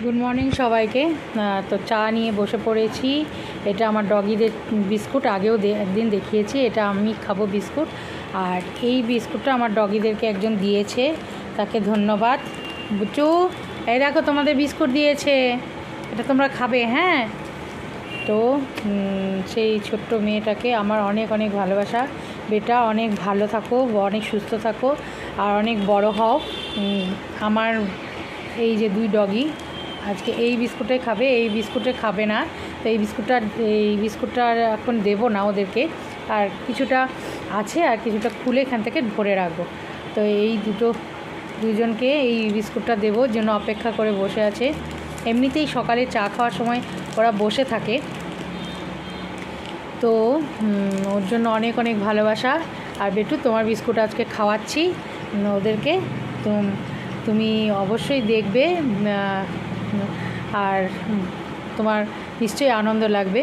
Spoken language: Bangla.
গুড মর্নিং সবাইকে। তো চা নিয়ে বসে পড়েছি। এটা আমার ডগিদের বিস্কুট, আগেও একদিন দেখিয়েছি। এটা আমি খাবো বিস্কুট, আর এই বিস্কুটটা আমার ডগিদেরকে একজন দিয়েছে, তাকে ধন্যবাদ। বুচু, এই দেখো তোমাদের বিস্কুট দিয়েছে, এটা তোমরা খাবে। হ্যাঁ, তো সেই ছোট্ট মেয়েটাকে আমার অনেক অনেক ভালোবাসা। বেটা, অনেক ভালো থাকো, অনেক সুস্থ থাকো, আর অনেক বড় হও। আমার এই যে দুই ডগি আজকে এই বিস্কুটে খাবে, এই বিস্কুটে খাবে না। তো এই বিস্কুটটা এখন দেবো না ওদেরকে, আর কিছুটা আছে, আর কিছুটা খুলে এখান থেকে ভরে রাখবো। তো এই দুজনকে এই বিস্কুটটা দেবো জন্য অপেক্ষা করে বসে আছে। এমনিতেই সকালে চা খাওয়ার সময় ওরা বসে থাকে, তো ওর জন্য অনেক অনেক ভালোবাসা। আর বেটু, তোমার বিস্কুট আজকে খাওয়াচ্ছি ওদেরকে, তুমি অবশ্যই দেখবে, আর তোমার নিশ্চয়ই আনন্দ লাগবে।